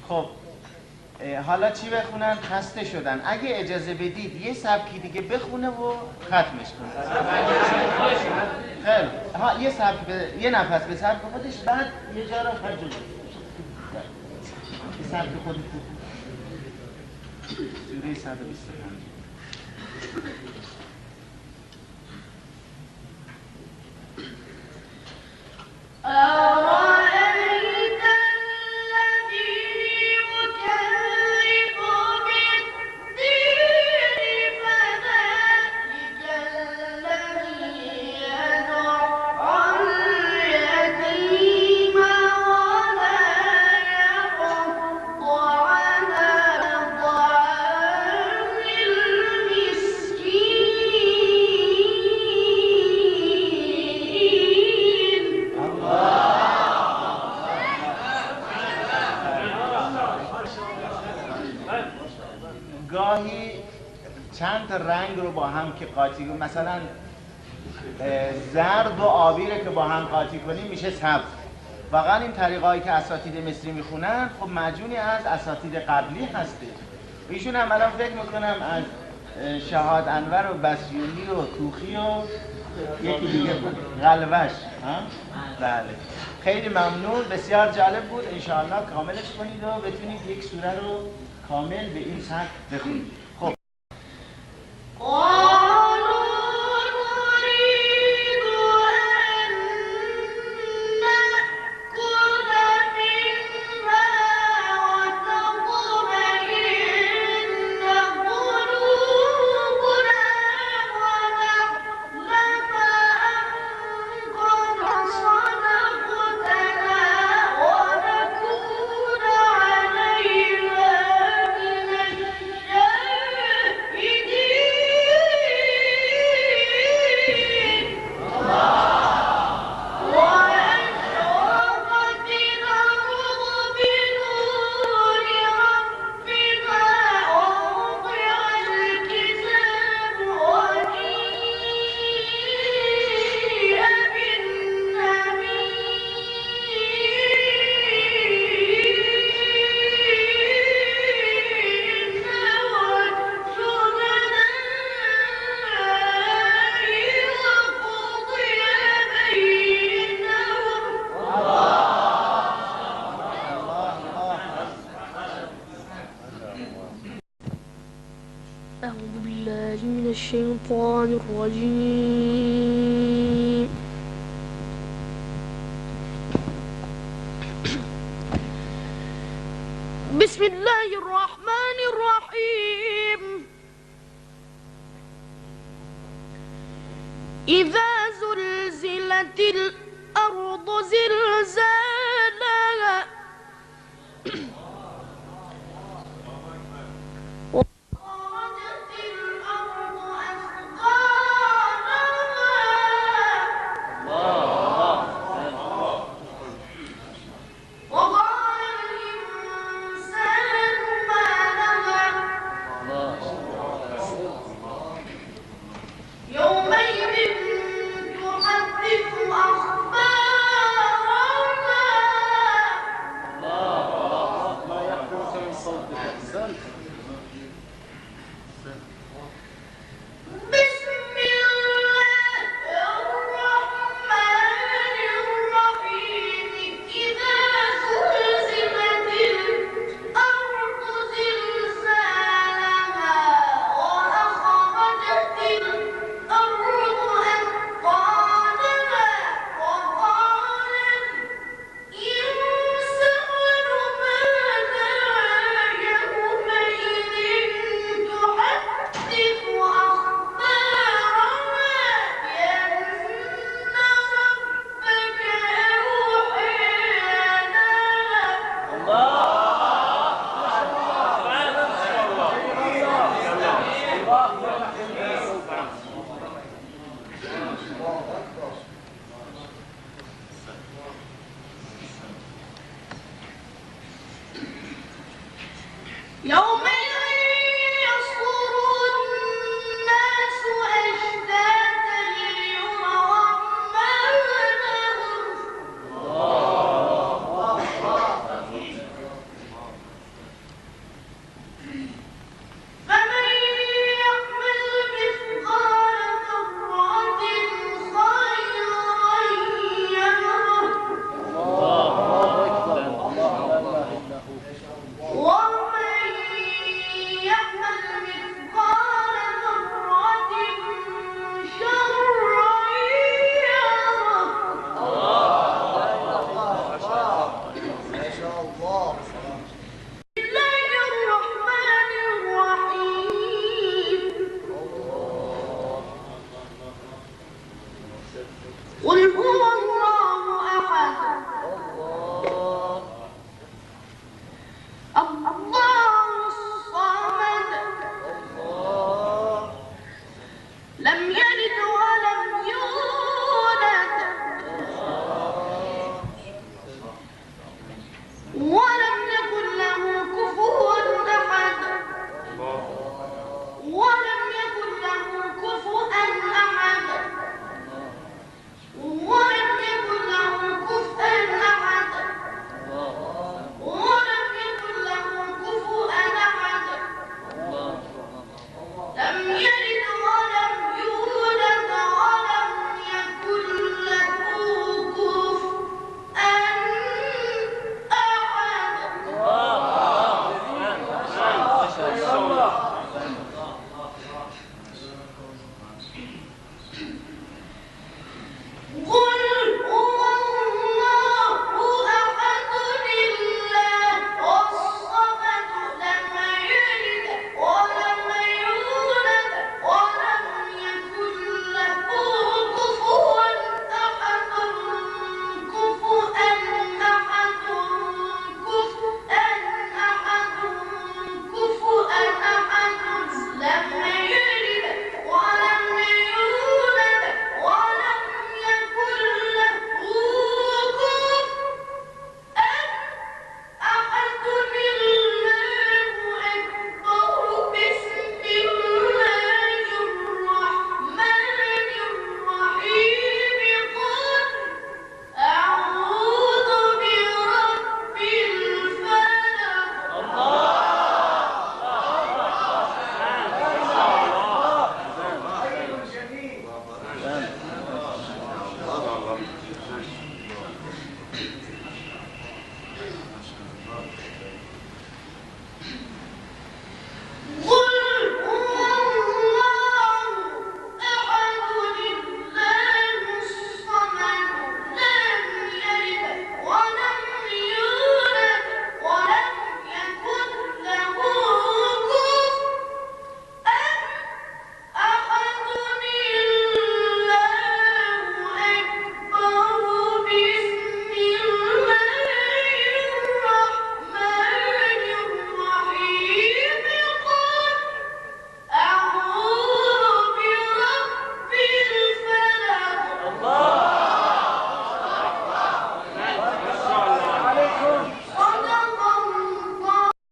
خب حالا چی بخونن؟ خسته شدن. اگه اجازه بدید یه سبکی دیگه بخونه و ختمش کنه. خیلی ها، یه سبک یه نفس به سبک خودش، بعد یه جا رو خرج جلو. یه سبک خودش سوره 125. گاهی چند تا رنگ رو با هم که قاطی کنیم، مثلا زرد و آبی رو که با هم قاطی کنیم میشه سبز. واقعا این طریقه‌ای که اساتید مصری میخونن خب مجموعی از اساتید قبلی هسته. ایشون هم الان فکر میکنم از شهاد انور و بسیونی و توخی و یکی دیگه بود، غلوش. بله خیلی ممنون، بسیار جالب بود. انشاءالله کاملش کنید و بتونید یک سوره رو کامل به این سبک بخونید. خب الشيطان الرجيم بسم الله الرحمن الرحيم إذا زلزلت الأرض زلزالها يومئذ تحدث أخبارها